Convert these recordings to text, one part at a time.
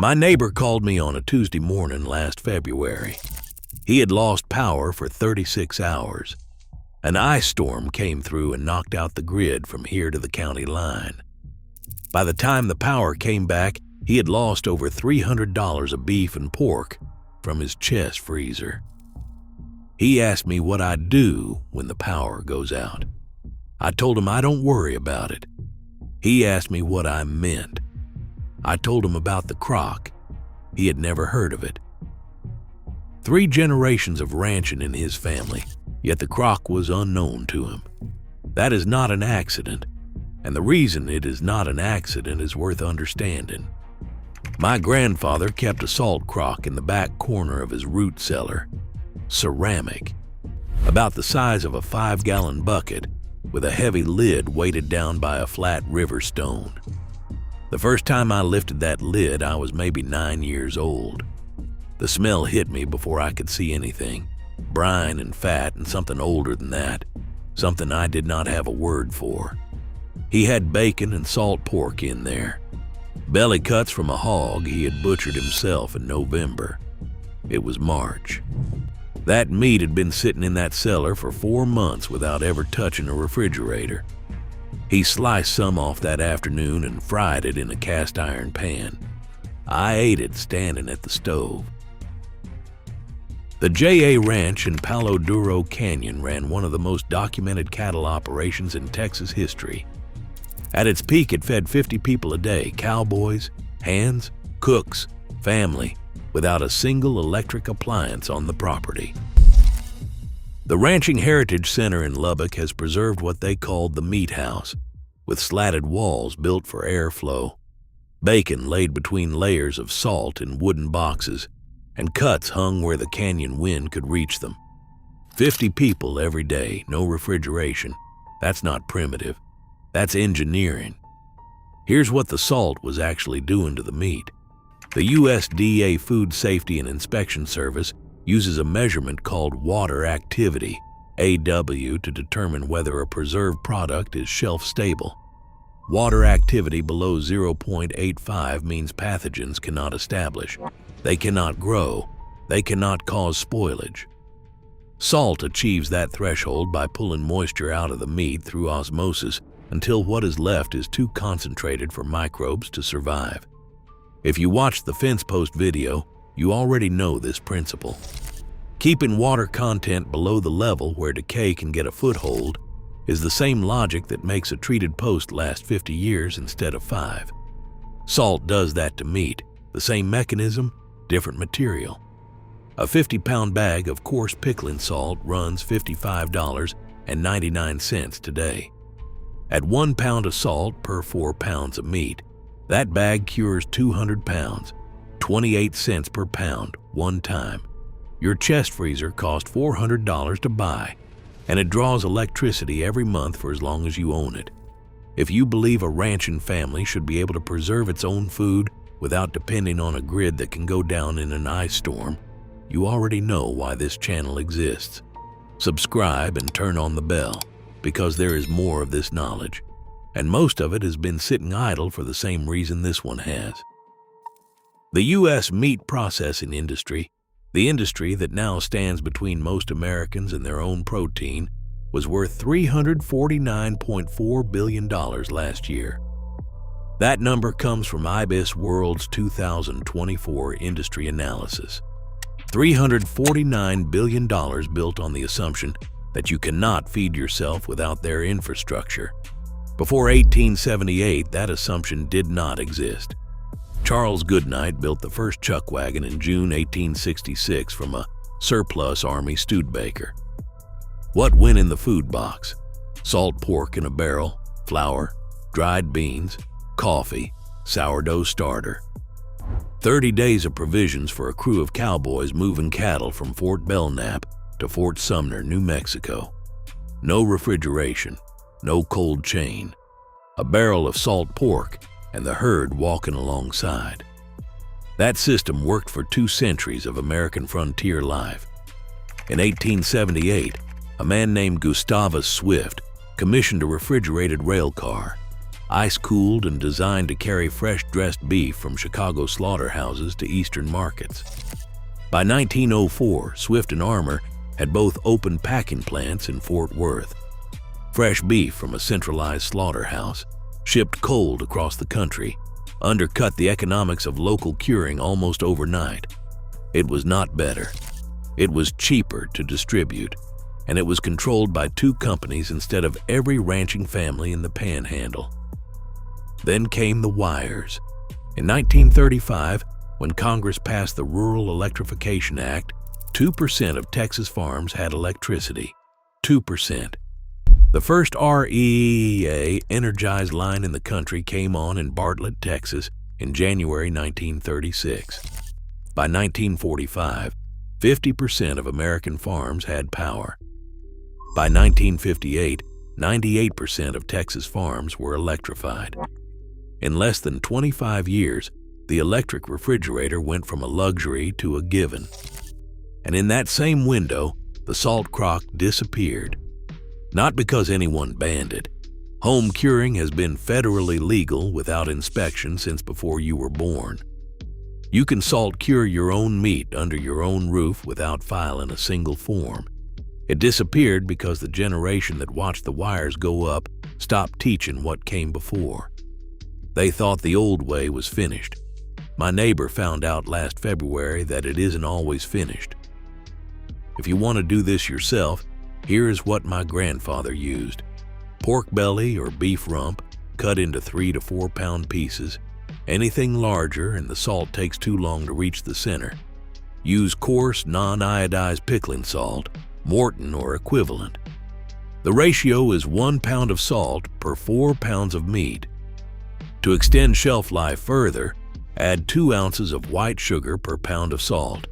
My neighbor called me on a Tuesday morning last February. He had lost power for 36 hours. An ice storm came through and knocked out the grid from here to the county line. By the time the power came back, he had lost over $300 of beef and pork from his chest freezer. He asked me what I'd do when the power goes out. I told him I don't worry about it. He asked me what I meant. I told him about the crock. He had never heard of it. 3 generations of ranching in his family, yet the crock was unknown to him. That is not an accident, and the reason it is not an accident is worth understanding. My grandfather kept a salt crock in the back corner of his root cellar, ceramic, about the size of a 5-gallon bucket, with a heavy lid weighted down by a flat river stone. The first time I lifted that lid, I was maybe 9 years old. The smell hit me before I could see anything. Brine and fat and something older than that. Something I did not have a word for. He had bacon and salt pork in there. Belly cuts from a hog he had butchered himself in November. It was March. That meat had been sitting in that cellar for 4 months without ever touching a refrigerator. He sliced some off that afternoon and fried it in a cast iron pan. I ate it standing at the stove. The J.A. Ranch in Palo Duro Canyon ran one of the most documented cattle operations in Texas history. At its peak, it fed 50 people a day, cowboys, hands, cooks, family, without a single electric appliance on the property. The Ranching Heritage Center in Lubbock has preserved what they called the meat house, with slatted walls built for airflow, bacon laid between layers of salt in wooden boxes, and cuts hung where the canyon wind could reach them. 50 people every day, no refrigeration. That's not primitive. That's engineering. Here's what the salt was actually doing to the meat. The USDA Food Safety and Inspection Service uses a measurement called water activity, AW, to determine whether a preserved product is shelf-stable. Water activity below 0.85 means pathogens cannot establish. They cannot grow. They cannot cause spoilage. Salt achieves that threshold by pulling moisture out of the meat through osmosis until what is left is too concentrated for microbes to survive. If you watched the fence post video, you already know this principle. Keeping water content below the level where decay can get a foothold is the same logic that makes a treated post last 50 years instead of 5. Salt does that to meat. The same mechanism, different material. A 50-pound bag of coarse pickling salt runs $55.99 today. At 1 pound of salt per 4 pounds of meat, that bag cures 200 pounds, 28 cents per pound, one time. Your chest freezer cost $400 to buy, and it draws electricity every month for as long as you own it. If you believe a ranching family should be able to preserve its own food without depending on a grid that can go down in an ice storm, you already know why this channel exists. Subscribe and turn on the bell, because there is more of this knowledge, and most of it has been sitting idle for the same reason this one has. The U.S. meat processing industry, the industry that now stands between most Americans and their own protein, was worth $349.4 billion last year. That number comes from IBIS World's 2024 industry analysis. $349 billion built on the assumption that you cannot feed yourself without their infrastructure. Before 1878, that assumption did not exist. Charles Goodnight built the first chuck wagon in June 1866 from a surplus Army Studebaker. What went in the food box? Salt pork in a barrel, flour, dried beans, coffee, sourdough starter. 30 days of provisions for a crew of cowboys moving cattle from Fort Belknap to Fort Sumner, New Mexico. No refrigeration, no cold chain. A barrel of salt pork and the herd walking alongside. That system worked for 2 centuries of American frontier life. In 1878, a man named Gustavus Swift commissioned a refrigerated rail car. ice-cooled and designed to carry fresh-dressed beef from Chicago slaughterhouses to eastern markets. By 1904, Swift and Armour had both opened packing plants in Fort Worth. Fresh beef from a centralized slaughterhouse, shipped cold across the country, undercut the economics of local curing almost overnight. It was not better. It was cheaper to distribute, and it was controlled by 2 companies instead of every ranching family in the Panhandle. Then came the wires. In 1935, when Congress passed the Rural Electrification Act, 2% of Texas farms had electricity. 2%. The first REA energized line in the country came on in Bartlett, Texas in January 1936. By 1945, 50% of American farms had power. By 1958, 98% of Texas farms were electrified. In less than 25 years, the electric refrigerator went from a luxury to a given. And in that same window, the salt crock disappeared. Not because anyone banned it. Home curing has been federally legal without inspection since before you were born. You can salt cure your own meat under your own roof without filing a single form. It disappeared because the generation that watched the wires go up stopped teaching what came before. They thought the old way was finished. My neighbor found out last February that it isn't always finished. If you want to do this yourself, here is what my grandfather used. Pork belly or beef rump cut into 3 to 4 pound pieces. Anything larger and the salt takes too long to reach the center. Use coarse, non-iodized pickling salt, Morton or equivalent. The ratio is 1 pound of salt per 4 pounds of meat. To extend shelf life further, add 2 ounces of white sugar per pound of salt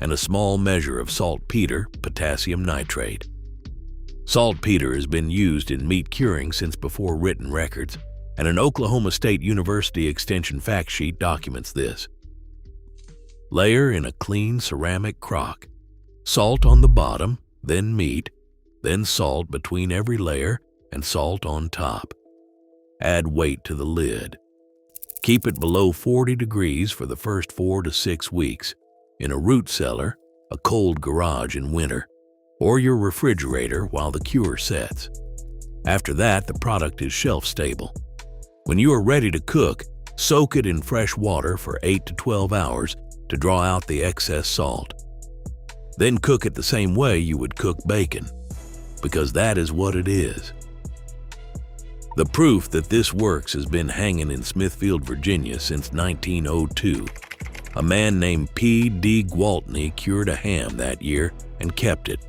and a small measure of saltpeter, potassium nitrate. Saltpeter has been used in meat curing since before written records, and an Oklahoma State University Extension fact sheet documents this. Layer in a clean ceramic crock. Salt on the bottom, then meat, then salt between every layer and salt on top. Add weight to the lid. Keep it below 40 degrees for the first 4 to 6 weeks, in a root cellar, a cold garage in winter, or your refrigerator while the cure sets. After that, the product is shelf-stable. When you are ready to cook, soak it in fresh water for 8 to 12 hours to draw out the excess salt. Then cook it the same way you would cook bacon, because that is what it is. The proof that this works has been hanging in Smithfield, Virginia since 1902. A man named P.D. Gwaltney cured a ham that year and kept it.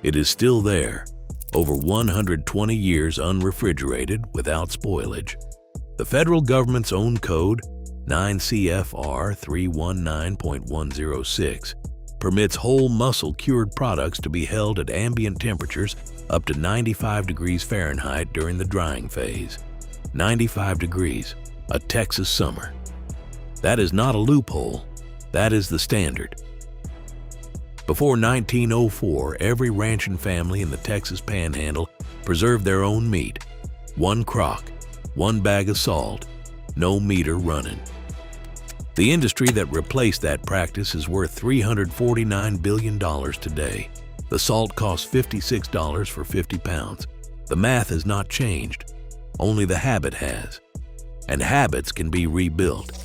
It is still there, over 120 years unrefrigerated without spoilage. The federal government's own code, 9 CFR 319.106, permits whole muscle cured products to be held at ambient temperatures up to 95 degrees Fahrenheit during the drying phase. 95 degrees, a Texas summer. That is not a loophole, that is the standard. Before 1904, every ranching family in the Texas Panhandle preserved their own meat. 1 crock, 1 bag of salt, no meter running. The industry that replaced that practice is worth $349 billion today. The salt costs $56 for 50 pounds. The math has not changed, only the habit has. And habits can be rebuilt.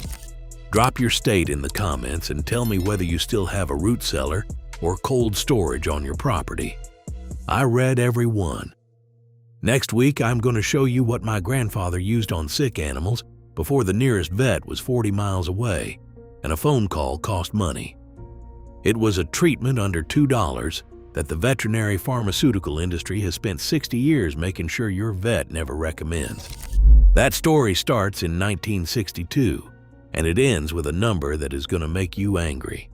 Drop your state in the comments and tell me whether you still have a root cellar or cold storage on your property. I read every one. Next week, I'm going to show you what my grandfather used on sick animals before the nearest vet was 40 miles away and a phone call cost money. It was a treatment under $2 that the veterinary pharmaceutical industry has spent 60 years making sure your vet never recommends. That story starts in 1962, and it ends with a number that is going to make you angry.